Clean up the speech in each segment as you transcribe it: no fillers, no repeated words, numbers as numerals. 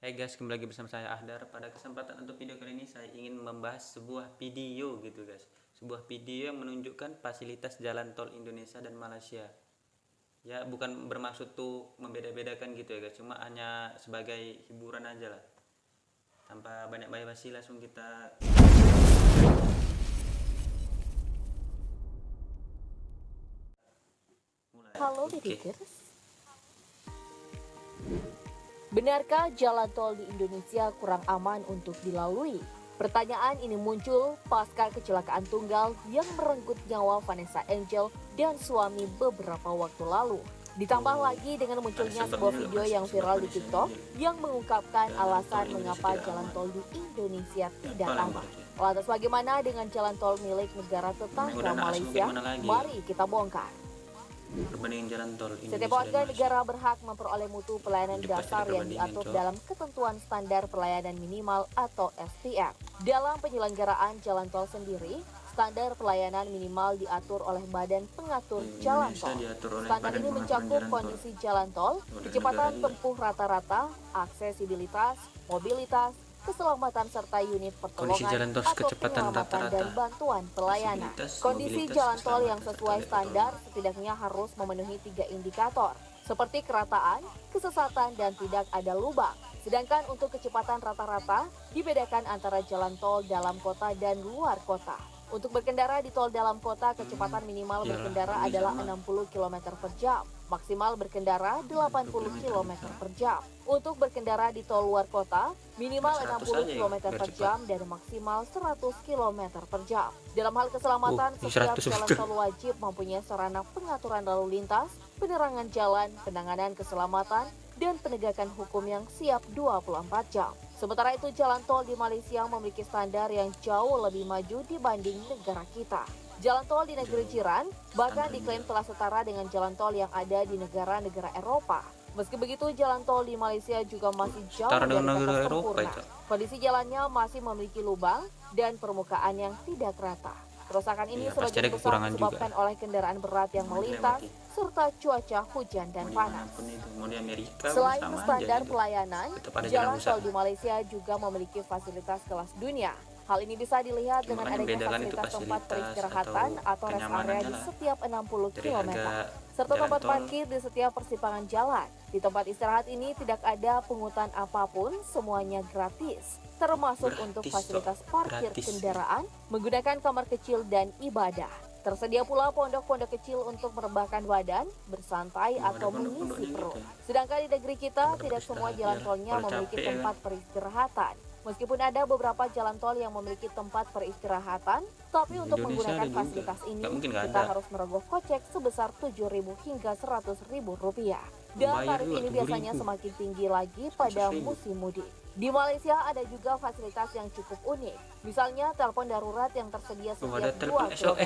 Hai guys, kembali lagi bersama saya Ahdar. Pada kesempatan untuk video kali ini saya ingin membahas sebuah video gitu guys. Sebuah video yang menunjukkan fasilitas jalan tol Indonesia dan Malaysia. Ya, bukan bermaksud tuh membeda-bedakan gitu ya guys, cuma hanya sebagai hiburan aja lah. Tanpa banyak basa-basi langsung kita mulai. Halo Oke. Bidikers. Benarkah jalan tol di Indonesia kurang aman untuk dilalui? Pertanyaan ini muncul pasca kecelakaan tunggal yang merenggut nyawa Vanessa Angel dan suami beberapa waktu lalu. Ditambah lagi dengan munculnya sebuah video yang viral di TikTok yang mengungkapkan alasan mengapa jalan tol di Indonesia tidak aman. Lantas bagaimana dengan jalan tol milik negara tetangga Malaysia? Mari kita bongkar. Perbandingan jalan tol Indonesia Setiap warga dan Malaysia. negara berhak memperoleh mutu pelayanan dasar yang diatur dalam Ketentuan Standar Pelayanan Minimal atau SPM. Dalam penyelenggaraan jalan tol sendiri, standar pelayanan minimal diatur oleh Badan Pengatur Jalan Tol. Standar ini mencakup kondisi jalan tol, kecepatan tempuh rata-rata, aksesibilitas, mobilitas, keselamatan serta unit pertolongan atau penyelamatan dan bantuan pelayanan. Kondisi jalan tol yang sesuai standar setidaknya harus memenuhi 3 indikator, seperti kerataan, kesesatan, dan tidak ada lubang. Sedangkan untuk kecepatan rata-rata dibedakan antara jalan tol dalam kota dan luar kota. Untuk berkendara di tol dalam kota, kecepatan minimal berkendara adalah 60 km per jam, maksimal berkendara 80 km per jam. Untuk berkendara di tol luar kota, minimal 60 km per jam dan maksimal 100 km per jam. Dalam hal keselamatan, setiap jalan tol wajib mempunyai sarana pengaturan lalu lintas, penerangan jalan, penanganan keselamatan, dan penegakan hukum yang siap 24 jam. Sementara itu, jalan tol di Malaysia memiliki standar yang jauh lebih maju dibanding negara kita. Jalan tol di negeri jiran bahkan diklaim telah setara dengan jalan tol yang ada di negara-negara Eropa. Meski begitu, jalan tol di Malaysia juga masih jauh dari kata sempurna. Kondisi jalannya masih memiliki lubang dan permukaan yang tidak rata. Kerusakan ini sebagian besar disebabkan oleh kendaraan berat yang melintas serta cuaca hujan dan panas. Selain standar pelayanan, jalan tol di Malaysia juga memiliki fasilitas kelas dunia. Hal ini bisa dilihat dengan adanya fasilitas tempat peristirahatan atau rest area di setiap 60 km, serta tempat parkir di setiap persimpangan jalan. Di tempat istirahat ini tidak ada pungutan apapun, semuanya gratis, termasuk untuk fasilitas parkir kendaraan, menggunakan kamar kecil dan ibadah. Tersedia pula pondok-pondok kecil untuk merebahkan badan, bersantai atau mengisi perut. Sedangkan di negeri kita, tidak semua jalan tolnya memiliki tempat peristirahatan. Meskipun ada beberapa jalan tol yang memiliki tempat peristirahatan, tapi untuk menggunakan fasilitas ini, kita harus merogoh kocek sebesar 7.000 hingga 100.000 rupiah. Dan tarif ini biasanya semakin tinggi lagi pada musim mudik. Di Malaysia ada juga fasilitas yang cukup unik. Misalnya telepon darurat yang tersedia setiap 2 km,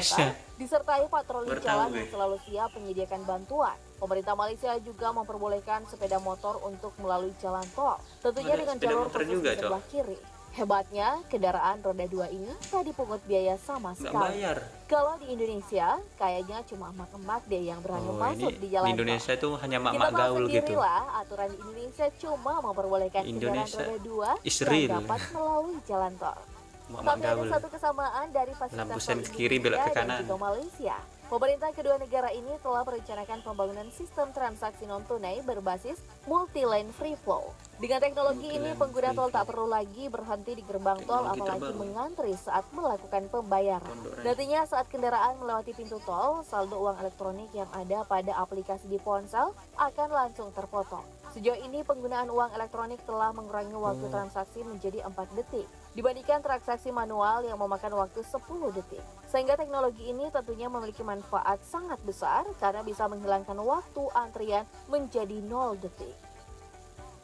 disertai patroli jalan yang selalu siap menyediakan bantuan. Pemerintah Malaysia juga memperbolehkan sepeda motor untuk melalui jalan tol, tentunya dengan jalur khusus di sebelah kiri. Hebatnya, kendaraan roda 2 ini tak dipungut biaya sama sekali. Kalau di Indonesia, kayaknya cuma emak-emak deh yang berani masuk di jalan tol. Di Indonesia itu hanya emak-emak gaul gitu. Lah, aturan di Indonesia cuma memperbolehkan kendaraan roda 2 yang dapat melalui jalan tol. Tapi ada satu kesamaan dari fasilitas tol Indonesia dan juga Malaysia. Pemerintah kedua negara ini telah merencanakan pembangunan sistem transaksi non-tunai berbasis multi-lane free flow. Dengan teknologi ini, pengguna tol tak perlu lagi berhenti di gerbang tol apalagi mengantri saat melakukan pembayaran. Nantinya saat kendaraan melewati pintu tol, saldo uang elektronik yang ada pada aplikasi di ponsel akan langsung terpotong. Sejauh ini penggunaan uang elektronik telah mengurangi waktu transaksi menjadi 4 detik dibandingkan transaksi manual yang memakan waktu 10 detik. Sehingga teknologi ini tentunya memiliki manfaat sangat besar karena bisa menghilangkan waktu antrian menjadi 0 detik.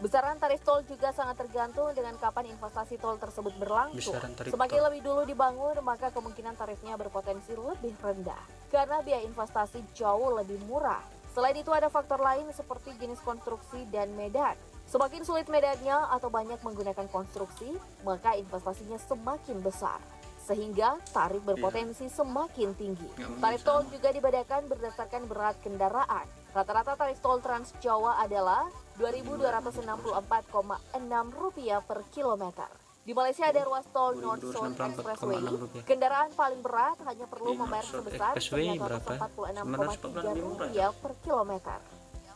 Besaran tarif tol juga sangat tergantung dengan kapan investasi tol tersebut berlangsung. Semakin lebih dulu dibangun, maka kemungkinan tarifnya berpotensi lebih rendah karena biaya investasi jauh lebih murah. Selain itu ada faktor lain seperti jenis konstruksi dan medan. Semakin sulit medannya atau banyak menggunakan konstruksi, maka investasinya semakin besar. Sehingga tarif berpotensi semakin tinggi. Tarif tol juga dibedakan berdasarkan berat kendaraan. Rata-rata tarif tol Trans Jawa adalah Rp2.264,6 per kilometer. Di Malaysia ada ruas tol North South Expressway. Kendaraan paling berat hanya perlu membayar sebesar Rp946,3 per kilometer.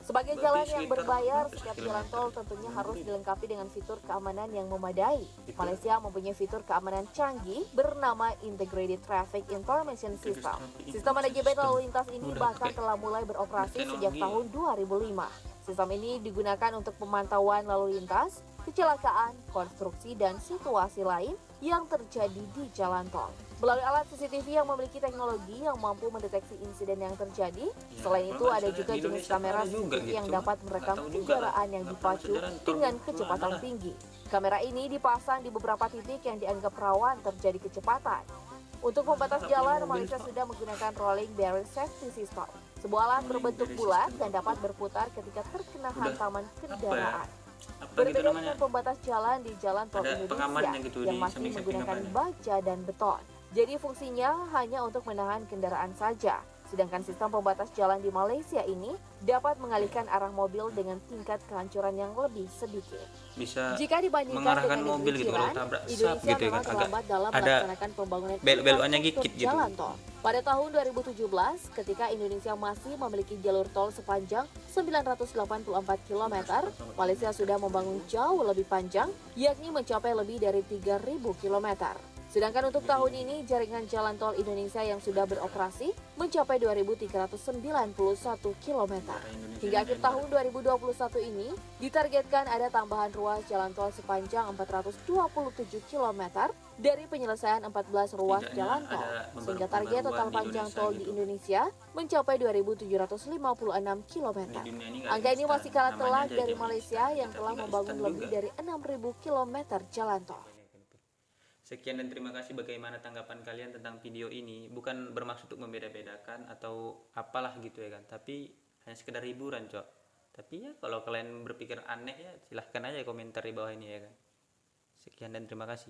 Sebagai jalan yang berbayar, setiap jalan tol tentunya harus dilengkapi dengan fitur keamanan yang memadai. Malaysia mempunyai fitur keamanan canggih bernama Integrated Traffic Information System. Sistem manajemen lalu lintas ini bahkan telah mulai beroperasi sejak tahun 2005. Sistem ini digunakan untuk pemantauan lalu lintas, kecelakaan, konstruksi, dan situasi lain yang terjadi di jalan tol. Melalui alat CCTV yang memiliki teknologi yang mampu mendeteksi insiden yang terjadi, selain itu ada juga jenis kamera CCTV yang dapat merekam kendaraan yang dipacu dengan kecepatan tinggi. Kamera ini dipasang di beberapa titik yang dianggap rawan terjadi kecepatan. Untuk membatas jalan, Malaysia sudah menggunakan Rolling Barrier Safety System, sebuah alat berbentuk bulat dan dapat berputar ketika terkena hantaman kendaraan. Berbeda dengan pembatas jalan di jalan tol Indonesia yang masih menggunakan baja dan beton. Jadi fungsinya hanya untuk menahan kendaraan saja. Sedangkan sistem pembatas jalan di Malaysia ini dapat mengalihkan arah mobil dengan tingkat kehancuran yang lebih sedikit. Bisa jika dibandingkan dengan mobil negeri gitu, jiran, tabrak Indonesia gitu ya memang kan, terlambat dalam ada melaksanakan pembangunan belok-beloknya infrastruktur gitu. jalan tol. Pada tahun 2017, ketika Indonesia masih memiliki jalur tol sepanjang 984 km, Malaysia sudah membangun jauh lebih panjang, yakni mencapai lebih dari 3.000 km. Sedangkan untuk tahun ini, jaringan jalan tol Indonesia yang sudah beroperasi mencapai 2.391 km. Hingga akhir tahun 2021 ini, ditargetkan ada tambahan ruas jalan tol sepanjang 427 km dari penyelesaian 14 ruas jalan tol. Sehingga target total panjang tol di Indonesia mencapai 2.756 km. Angka ini masih kalah telak dari Malaysia yang telah membangun lebih dari 6.000 km jalan tol. Sekian dan terima kasih. Bagaimana tanggapan kalian tentang video ini? Bukan bermaksud untuk membeda-bedakan atau apalah gitu ya kan, tapi hanya sekedar hiburan, Cok. Tapi ya kalau kalian berpikir aneh ya silahkan aja komentar di bawah ini ya kan. Sekian dan terima kasih.